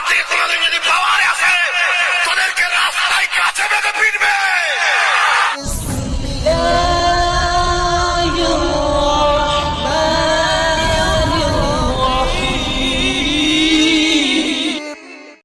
থেকে কোনোদিন যদি পাওয়ারে আসে তোদেরকে রাস্তায় কাছে বেঁধে ফিরবে।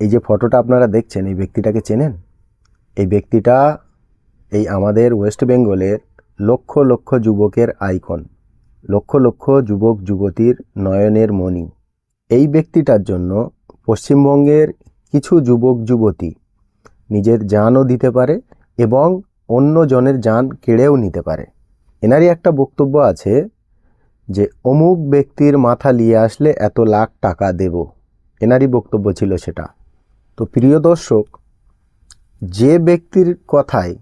এই যে ফটোটা আপনারা দেখছেন, এই ব্যক্তিটাকে চেনেন? এই ব্যক্তিটা এই আমাদের ওয়েস্ট বেঙ্গলের লক্ষ লক্ষ যুবকের আইকন, লক্ষ লক্ষ যুবক যুবতীর নয়নের মণি। এই ব্যক্তিটার জন্য পশ্চিমবঙ্গের কিছু যুবক যুবতী নিজের জানও দিতে পারে এবং অন্য জনের জান কেড়েও নিতে পারে। এনারই একটা বক্তব্য আছে যে অমুক ব্যক্তির মাথা নিয়ে আসলে এত লাখ টাকা দেব, এনারই বক্তব্য ছিল সেটা। তো প্রিয় দর্শক, যে ব্যক্তির কথায়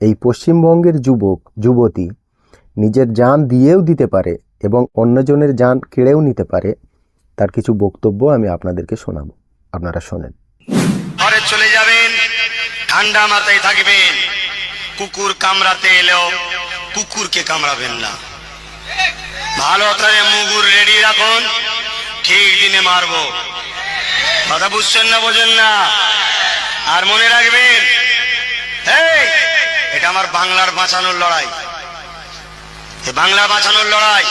এই পশ্চিমবঙ্গের যুবক যুবতী নিজের জান দিয়েও দিতে পারে এবং অন্যজনের জান কেড়েও নিতে পারে, তার কিছু বক্তব্য আমি আপনাদেরকে শোনাবো, আপনারা শোনেন। ঘরে চলে যাবেন, ঠান্ডা মাথায় থাকবেন। কুকুর কামড়াতে এলেও কুকুরকে কামড়াবেন না। ভালো করে মুগুর রেডি রাখুন, ঠিক দিনে মারবো। কথা বুঝছেন না, বোঝেন না? আর মনে রাখবেন, এটা আমার বাংলার বাঁচানোর লড়াই। বাংলা বাঁচানোর লড়াই।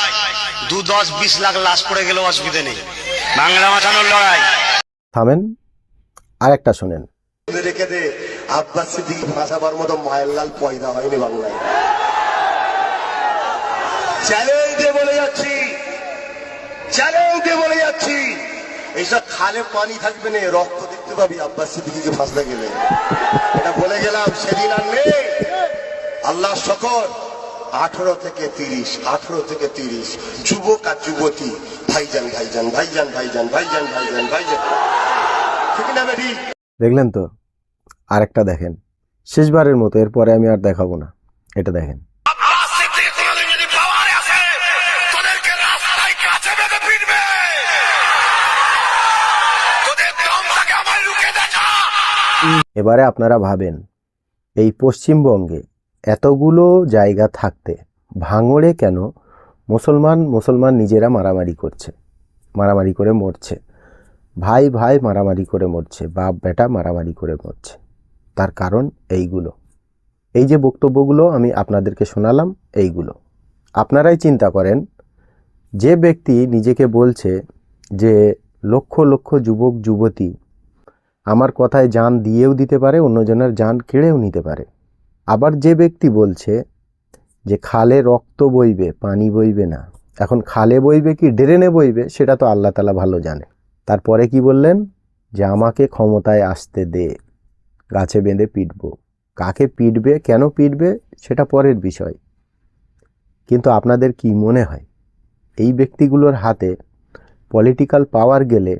2, 10, 20 লাখ লাশ পড়ে গেলেও অসুবিধা নেই, বাংলা বাঁচানোর লড়াই। থামেন, আর একটা শোনেন। রেখে দে, আব্বাস সিদ্দিকী ভাষাবার মতো মায়ের লাল পয়দা হয়নি বাংলায়। চ্যালেঞ্জ দিয়ে বলে যাচ্ছি, চ্যালেঞ্জ দিয়ে বলে যাচ্ছি, এইসব খালে পানি থাকবে না, রক্ত দেখতে পাবি আব্বাস সিদ্দিকীকে ফাঁসতে গেলে। এটা বলে গেলাম, সেদিন আর নেই। আল্লাহ শকর, 18 থেকে 30 যুবক আর যুবতী ভাইজান ভাইজান ভাইজান ভাইজান ভাইজান ভাইজান ভাইজান, ঠিক না বেটি? দেখলেন তো? আরেকটা দেখেন, শেষবারের মতো, এরপরে আমি আর দেখাবো না। এটা দেখেন। এবারে আপনারা ভাবেন, এই পশ্চিমবঙ্গে এতগুলো জায়গা থাকতে ভাঙড়ে কেন মুসলমান নিজেরা মারামারি করছে, মারামারি করে মরছে, ভাই ভাই মারামারি করে মরছে, বাপ বেটা মারামারি করে মরছে? তার কারণ এইগুলো। এই যে বক্তব্যগুলো আমি আপনাদেরকে শোনালাম, এইগুলো আপনারাই চিন্তা করেন। যে ব্যক্তি নিজেকে বলছে যে লক্ষ লক্ষ যুবক যুবতী আমার কথায় জান দিয়েও দিতে পারে, অন্যজনের জান কেড়েও নিতে পারে, আবার যে ব্যক্তি বলছে যে খালে রক্ত বইবে, পানি বইবে না, এখন খালে বইবে কি ড্রেনে বইবে সেটা তো আল্লাহ তাআলা ভালো জানে। তারপরে কি বললেন? যে আমাকে ক্ষমতায় আসতে দে, গাছে বেঁধে পিটবো। কাকে পিটবে, কেন পিটবে সেটা পরের বিষয়। কিন্তু আপনাদের কি মনে হয় এই ব্যক্তিগুলোর হাতে পলিটিক্যাল পাওয়ার গেলে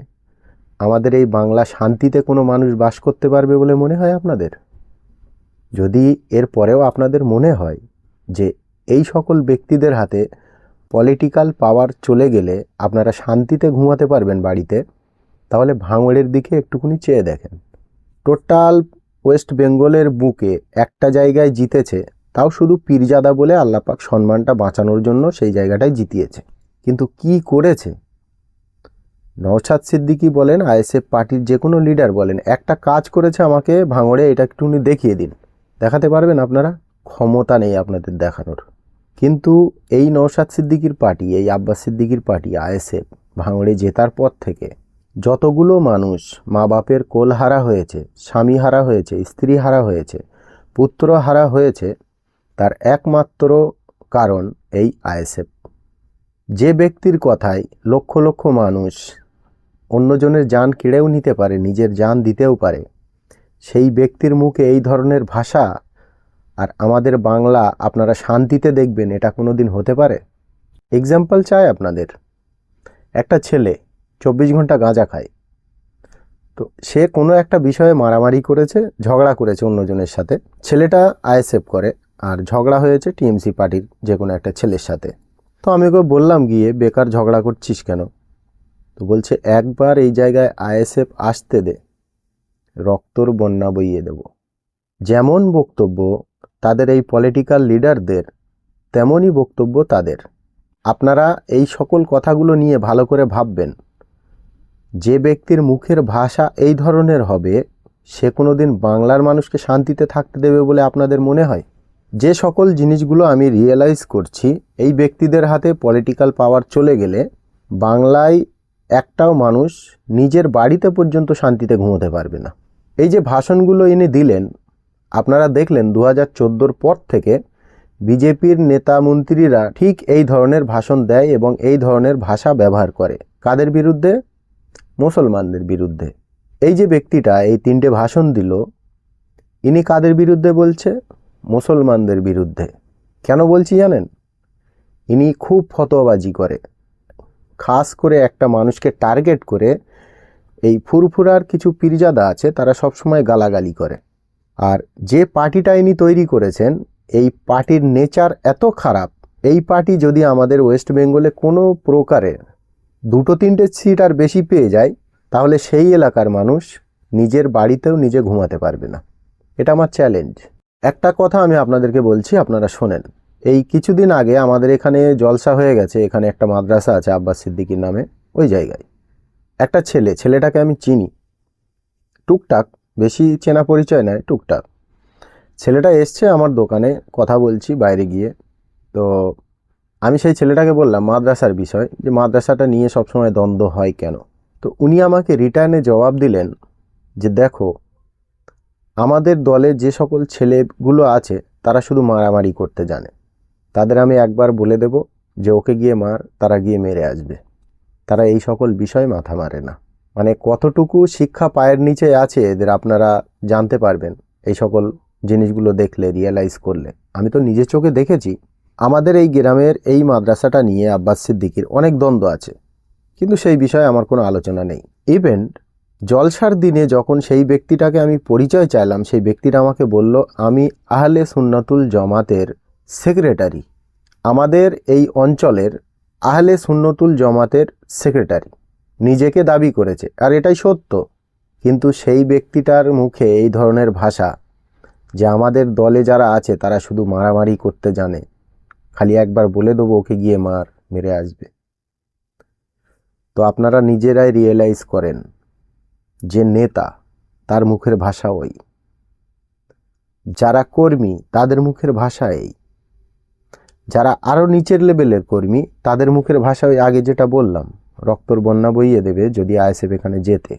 আমাদের এই বাংলা শান্তিতে কোনো মানুষ বাস করতে পারবে বলে মনে হয় আপনাদের? যদি এর পরেও আপনাদের মনে হয় যে এই সকল ব্যক্তিদের হাতে পলিটিক্যাল পাওয়ার চলে গেলে আপনারা শান্তিতে ঘুমাতে পারবেন বাড়িতে, তাহলে ভাঙড়ের দিকে একটুখানি চেয়ে দেখেন। টোটাল ওয়েস্ট বেঙ্গলের বুকে একটা জায়গায় জিতেছে, তাও শুধু পীরজাদা বলে আল্লাহ পাক সম্মানটা বাঁচানোর জন্য সেই জায়গাটায় জিতিয়েছে। কিন্তু কি করেছে? নওশাদ সিদ্দিকী বলেন, আইএসএফ পার্টির যে কোনো লিডার বলেন, একটা কাজ করেছে আমাকে ভাঙড়ে, এটা একটুখানি দেখিয়ে দিন। দেখাতে পারবেন আপনারা? ক্ষমতা নেই আপনাদের দেখানোর। কিন্তু এই নওশাদ সিদ্দিকীর পার্টি, এই আব্বাস সিদ্দিকীর পার্টি আইএসএফ ভাঙড়ে জেতার পর থেকে যতগুলো মানুষ মা বাপের কোল হারা হয়েছে, স্বামী হারা হয়েছে, স্ত্রী হারা হয়েছে, পুত্র হারা হয়েছে, তার একমাত্র কারণ এই আইএসএফ। যে ব্যক্তির কথায় লক্ষ লক্ষ মানুষ অন্যজনের জান কেড়েও নিতে পারে, নিজের জান দিতেও পারে, সেই ব্যক্তির মুখে এই ধরনের ভাষা, আর আমাদের বাংলা আপনারা শান্তিতে দেখবেন, এটা কোনো দিন হতে পারে? এক্সাম্পল চাই আপনাদের। একটা ছেলে 24 ঘন্টা গাঁজা খায়, তো সে কোনো একটা বিষয়ে মারামারি করেছে, ঝগড়া করেছে অন্যজনের সাথে। ছেলেটা আইএসএফ করে আর ঝগড়া হয়েছে টিএমসি পার্টির যে কোনো একটা ছেলের সাথে। তো আমি ওকে বললাম গিয়ে, বেকার ঝগড়া করছিস কেন? তো বলছে একবার এই জায়গায় আইএসএফ আসতে দে, রক্তর বন্যা বইয়ে দেব। যেমন বক্তব্য তাদের এই পলিটিক্যাল লিডারদের, তেমনই বক্তব্য তাদের। আপনারা এই সকল কথাগুলো নিয়ে ভালো করে ভাববেন যে ব্যক্তির মুখের ভাষা এই ধরনের হবে সে কোনোদিন বাংলার মানুষকে শান্তিতে থাকতে দেবে বলে আপনাদের মনে হয়? যে সকল জিনিসগুলো আমি রিয়েলাইজ করছি, এই ব্যক্তিদের হাতে পলিটিক্যাল পাওয়ার চলে গেলে বাংলায় একটাও মানুষ নিজের বাড়িতে পর্যন্ত শান্তিতে ঘুমোতে পারবে না। এই যে ভাষণগুলো ইনি দিলেন, আপনারা দেখলেন 2014 পর থেকে বিজেপির নেতা মন্ত্রীরা ঠিক এই ধরনের ভাষণ দেয় এবং এই ধরনের ভাষা ব্যবহার করে। কাদের বিরুদ্ধে? মুসলমানদের বিরুদ্ধে। এই যে ব্যক্তিটা এই 3টে ভাষণ দিল, ইনি কাদের বিরুদ্ধে বলছে? মুসলমানদের বিরুদ্ধে। কেন বলছি জানেন? ইনি খুব ফতোয়াবাজি করে, খাস করে একটা মানুষকে টার্গেট করে। এই ফুরফুরার কিছু পীরজাদা আছে, তারা সবসময় গালাগালি করে। আর যে পার্টিটা ইনি তৈরি করেছেন, এই পার্টির নেচার এত খারাপ। এই পার্টি যদি আমাদের ওয়েস্ট বেঙ্গলে কোনো প্রকারে 2-3টে সিট আর বেশি পেয়ে যায়, তাহলে সেই এলাকার মানুষ নিজের বাড়িতেও নিজে ঘুমাতে পারবে না। এটা আমার চ্যালেঞ্জ। একটা কথা আমি আপনাদেরকে বলছি, আপনারা শোনেন। এই কিছুদিন আগে আমাদের এখানে জলসা হয়ে গেছে। এখানে একটা মাদ্রাসা আছে আব্বাস সিদ্দিকীর নামে, ওই জায়গায় একটা ছেলেটাকে আমি চিনি টুকটাক, বেশি চেনা পরিচয় নয়, টুকটাক। ছেলেটা এসছে আমার দোকানে, কথা বলছি বাইরে গিয়ে। তো আমি সেই ছেলেটাকে বললাম মাদ্রাসার বিষয়, যে মাদ্রাসাটা নিয়ে সবসময় দ্বন্দ্ব হয় কেন। তো উনি আমাকে রিটার্নে জবাব দিলেন যে দেখো, আমাদের দলে যে সকল ছেলেগুলো আছে তারা শুধু মারামারি করতে জানে। তাদের আমি একবার বলে দেব যে ওকে গিয়ে মার, তারা গিয়ে মেরে আসবে। তারা এই সকল বিষয় মাথা মারে না। মানে কতটুকু শিক্ষা পায়ের নিচে আছে এদের আপনারা জানতে পারবেন এই সকল জিনিসগুলো দেখলে, রিয়েলাইজ করলে। আমি তো নিজের চোখে দেখেছি। আমাদের এই গ্রামের এই মাদ্রাসাটা নিয়ে আব্বাস সিদ্দিকীর অনেক দ্বন্দ্ব আছে, কিন্তু সেই বিষয়ে আমার কোনো আলোচনা নেই। ইভেন্ট জলসার দিনে যখন সেই ব্যক্তিটাকে আমি পরিচয় চাইলাম, সেই ব্যক্তিটা আমাকে বলল আমি আহলে সুন্নাতুল জামাতের সেক্রেটারি, আমাদের এই অঞ্চলের আহলে সুন্নাতুল জামাতের সেক্রেটারি নিজেকে দাবি করেছে। আর এটাই সত্য। কিন্তু সেই ব্যক্তিটার মুখে এই ধরনের ভাষা, যে আমাদের দলে যারা আছে তারা শুধু মারামারি করতে জানে, খালি একবার বলে দেবো ওকে গিয়ে মার, মেরে আসবে। তো আপনারা নিজেরাই রিয়েলাইজ করেন যে নেতা, তার মুখের ভাষা ওই, যারা কর্মী তাদের মুখের ভাষা এই, যারা আরও নিচের লেভেলের কর্মী তাদের মুখের ভাষা ওই আগে যেটা বললাম, রক্তর বন্যা বইয়ে দেবে যদি আইএসএফ এখানে যেতে।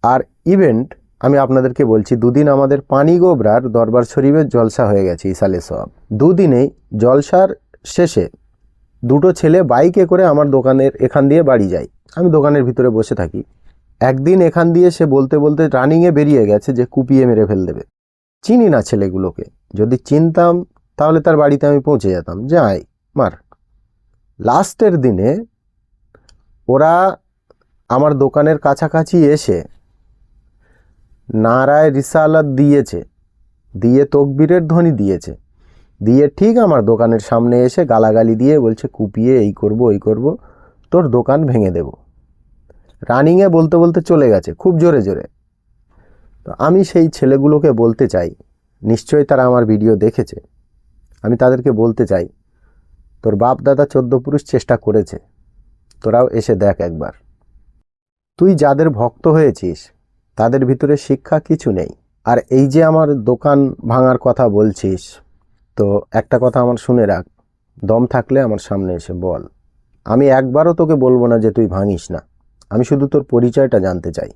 আর ইভেন্ট আমি আপনাদেরকে বলছি, দুদিন আমাদের পানিগোবরার দরবার শরীফের জলসা হয়ে গেছে ইসালে সওয়াব। দুদিনেই জলসার শেষে 2টো ছেলে বাইকে করে আমার দোকানের এখান দিয়ে বাড়ি যায়। আমি দোকানের ভিতরে বসে থাকি। একদিন এখান দিয়ে সে বলতে বলতে রানিংয়ে বেরিয়ে গেছে যে কুপিয়ে মেরে ফেল দেবে। চিনি না ছেলেগুলোকে, যদি চিনতাম তাহলে তার বাড়িতে আমি পৌঁছে যেতাম, যাই মার। লাস্টের দিনে ওরা আমার দোকানের কাছাকাছি এসে নারায় রিসালাত দিয়েছে, দিয়ে তকবীরের ধ্বনি দিয়েছে, দিয়ে ঠিক আমার দোকানের সামনে এসে গালাগালি দিয়ে বলছে কুপিয়ে এই করব ওই করব, তোর দোকান ভেঙে দেব। রানিংয়ে বলতে বলতে চলে গেছে খুব জোরে জোরে। তো আমি সেই ছেলেগুলোকে বলতে চাই, নিশ্চয়ই তারা আমার ভিডিও দেখেছে, আমি তাদেরকে বলতে চাই তোর বাপ দাদা 14 পুরুষ চেষ্টা করেছে, তোরাও এসে দেখ একবার। তুই যাদের ভক্ত হয়েছিস তাদের ভিতরে শিক্ষা কিছু নেই। আর এই যে আমার দোকান ভাঙার কথা বলছিস, তো একটা কথা আমার শুনে রাখ, দম থাকলে আমার সামনে এসে বল। আমি একবারও তোকে বলবো না যে তুই ভাঙিস না, আমি শুধু তোর পরিচয়টা জানতে চাই,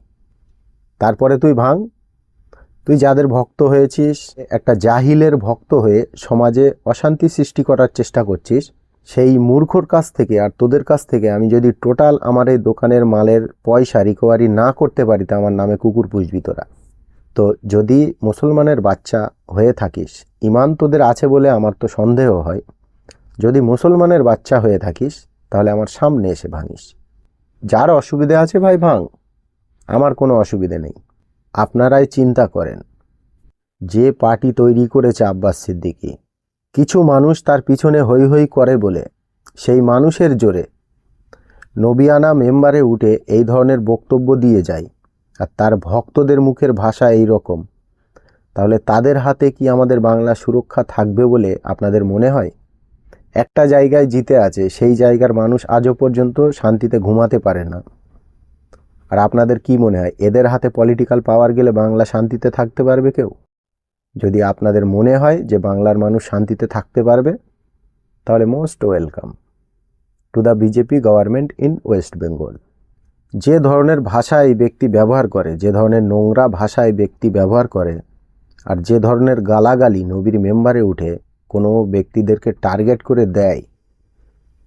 তারপরে তুই ভাঙ। তুই যাদের ভক্ত হয়েছিস, একটা জাহিলের ভক্ত হয়ে সমাজে অশান্তি সৃষ্টি করার চেষ্টা করছিস, সেই মূর্খর কাছ থেকে আর তোদের কাছ থেকে আমি যদি টোটাল আমার এই দোকানের মালের পয়সা রিকভারি না করতে পারি, তা আমার নামে কুকুর পুষবি তোরা। তো যদি মুসলমানের বাচ্চা হয়ে থাকিস, ইমান তোদের আছে বলে আমার তো সন্দেহ হয়, যদি মুসলমানের বাচ্চা হয়ে থাকিস তাহলে আমার সামনে এসে ভাঙিস। যার অসুবিধা আছে ভাই ভাঙ, আমার কোনো অসুবিধে নেই। আপনারাই চিন্তা করেন, যে পার্টি তৈরি করেছে আব্বাস সিদ্দিকী, কিছু মানুষ তার পিছনে হৈ হৈ করে বলে সেই মানুষের জোরে নবিয়ানা মেম্বারে উঠে এই ধরনের বক্তব্য দিয়ে যায়, আর তার ভক্তদের মুখের ভাষা এই রকম, তাহলে তাদের হাতে কি আমাদের বাংলা সুরক্ষা থাকবে বলে আপনাদের মনে হয়? একটা জায়গায় জিতে আছে, সেই জায়গার মানুষ আজও পর্যন্ত শান্তিতে ঘুমাতে পারে না। আর আপনাদের কি মনে হয় এদের হাতে পলিটিক্যাল পাওয়ার গেলে বাংলা শান্তিতে থাকতে পারবে কেউ? যদি আপনাদের মনে হয় যে বাংলার মানুষ শান্তিতে থাকতে পারবে, তাহলে most welcome to the BJP government in West Bengal. যে ধরনের ভাষা এই ব্যক্তি ব্যবহার করে, যে ধরনের নোংরা ভাষা এই ব্যক্তি ব্যবহার করে, আর যে ধরনের গালাগালি নবীর মেম্বারে উঠে কোনো ব্যক্তিদেরকে টার্গেট করে দেয়,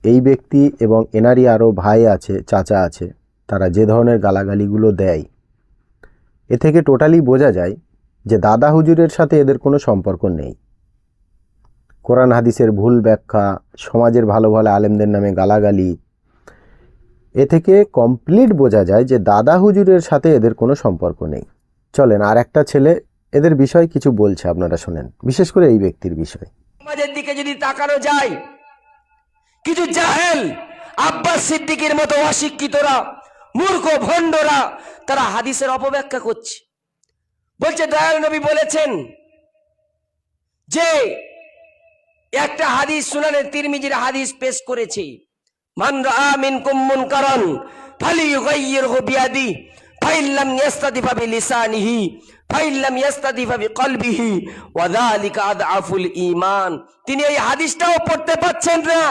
এই ব্যক্তি এবং এনারই আরও ভাই আছে, চাচা আছে, তারা যে ধরনের গালাগালিগুলো দেয়, এ থেকে টোটালি বোঝা যায় যে দাদা হুজুরের সাথে এদের কোনো সম্পর্ক নেই। কোরআন হাদিসের ভুল ব্যাখ্যা, সমাজের ভালো ভালো আলেমদের নামে গালাগালি, এ থেকে কমপ্লিট বোঝা যায় যে দাদা হুজুরের সাথে এদের কোনো সম্পর্ক নেই। চলেন আর একটা ছেলে এদের বিষয় কিছু বলছে, আপনারা শোনেন, বিশেষ করে এই ব্যক্তির বিষয়। সমাজের দিকে যদি তাকানো যায়, কিছু জাহেল আব্বাস সিদ্দিকের মতো অশিক্ষিতরা, মূর্খ ভণ্ডরা, তারা হাদিসের অপব্যাখ্যা করছে। বলছে দয়াল নবী বলেছেন যে একটা হাদিস সুনানে তিরমিজির হাদিস পেশ করেছে, মান রাআ মিনকুম মুনকারান ফালিয়ুগাইয়িরহু বিয়াদি ফাইন লাম ইয়াস্তাদিফা বিলিসানিহি ফাইন লাম ইয়াস্তাদিফা বিকলবিহি ওয়া যালিকা আদআফুল ঈমান। তিনি এই হাদিসটাও পড়তে পাচ্ছেন না,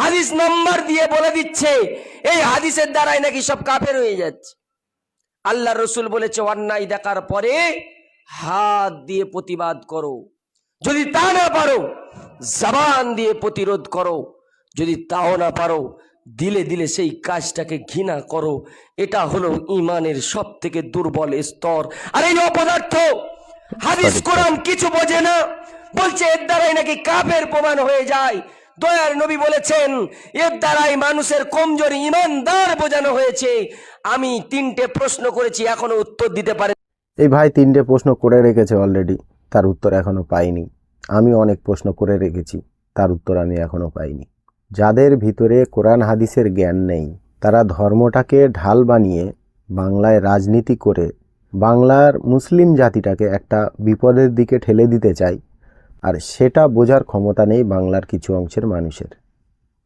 হাদিস নাম্বার দিয়ে বলে দিচ্ছে এই হাদিসের দ্বারাই নাকি সব কাফের হয়ে যাচ্ছে। আল্লাহ রসুল বলেছে অন্যায় দেখার পরে হাত দিয়ে প্রতিবাদ করো, যদি তা না পারো জবান দিয়ে প্রতিরোধ করো, যদি তাও না পারো দিলে দিলে সেই কাজটাকে ঘৃণা করো। এটা হলো ইমানের সব থেকে দুর্বল স্তর। আর এই অপদার্থ হাদিস কোরআন কিছু বোঝে না, বলছে এর দ্বারাই নাকি কাফের প্রমাণ হয়ে যায়। দয়ার নবী বলেছেন এর দ্বারাই মানুষের কমজোরি ইমানদার বোঝানো হয়েছে। আমি 3টে প্রশ্ন করেছি, এখনো উত্তর দিতে পারে। এই ভাই 3টে প্রশ্ন করে রেখেছে অলরেডি, তার উত্তর এখনও পাইনি। আমি অনেক প্রশ্ন করে রেখেছি, তার উত্তর আমি এখনও পাইনি। যাদের ভিতরে কোরআন হাদিসের জ্ঞান নেই, তারা ধর্মটাকে ঢাল বানিয়ে বাংলায় রাজনীতি করে বাংলার মুসলিম জাতিটাকে একটা বিপদের দিকে ঠেলে দিতে চায়, আর সেটা বোঝার ক্ষমতা নেই বাংলার কিছু অংশের মানুষের।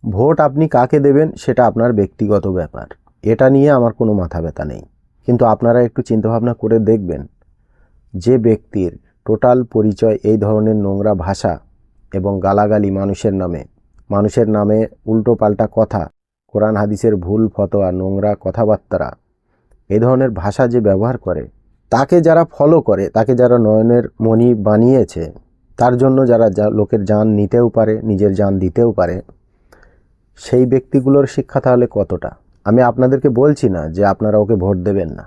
ভোট আপনি কাকে দেবেন সেটা আপনার ব্যক্তিগত ব্যাপার, এটা নিয়ে আমার কোনো মাথা ব্যথা নেই। কিন্তু আপনারা একটু চিন্তাভাবনা করে দেখবেন, যে ব্যক্তির টোটাল পরিচয় এই ধরনের নোংরা ভাষা এবং গালাগালি, মানুষের নামে উল্টো পাল্টা কথা, কোরআন হাদিসের ভুল ফতোয়া, নোংরা কথাবার্তা, এই ধরনের ভাষা যে ব্যবহার করে, তাকে যারা ফলো করে, তাকে যারা নয়নের মণি বানিয়েছে, তার জন্য যারা লোকের জান নিতেও পারে, নিজের জান দিতেও পারে, সেই ব্যক্তিগুলোর শিক্ষা তাহলে কতটা? আমি আপনাদেরকে বলছি না যে আপনারা ওকে ভোট দেবেন না,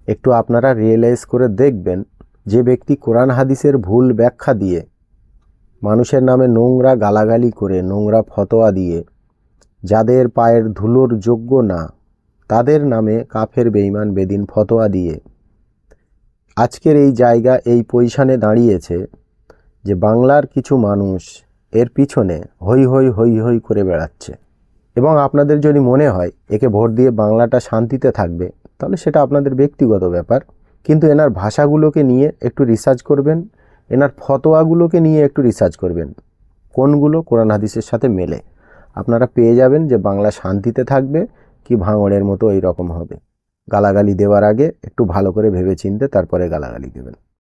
একটু আপনারা রিয়েলাইজ করে দেখবেন, যে ব্যক্তি কোরআন হাদিসের ভুল ব্যাখ্যা দিয়ে, মানুষের নামে নোংরা গালাগালি করে, নোংরা ফতোয়া দিয়ে, যাদের পায়ের ধুলোর যোগ্য না তাদের নামে কাফের, বেঈমান, বেদিন ফতোয়া দিয়ে আজকের এই জায়গা, এই পজিশনে দাঁড়িয়েছে, যে বাংলার কিছু মানুষ এর পিছনে হই হই হই হই করে বেড়াচ্ছে। এবং আপনাদের যদি মনে হয় একে ভোট দিয়ে বাংলাটা শান্তিতে থাকবে, তাহলে সেটা আপনাদের ব্যক্তিগত ব্যাপার। কিন্তু এনার ভাষাগুলোকে নিয়ে একটু রিসার্চ করবেন, এনার ফতোয়াগুলোকে নিয়ে একটু রিসার্চ করবেন, কোনগুলো কোরআন হাদিসের সাথে মেলে। আপনারা পেয়ে যাবেন যে বাংলা শান্তিতে থাকবে কি ভাঙড়ের মতো এই রকম হবে। গালাগালি দেওয়ার আগে একটু ভালো করে ভেবেচিন্তে তারপরে গালাগালি দেবেন।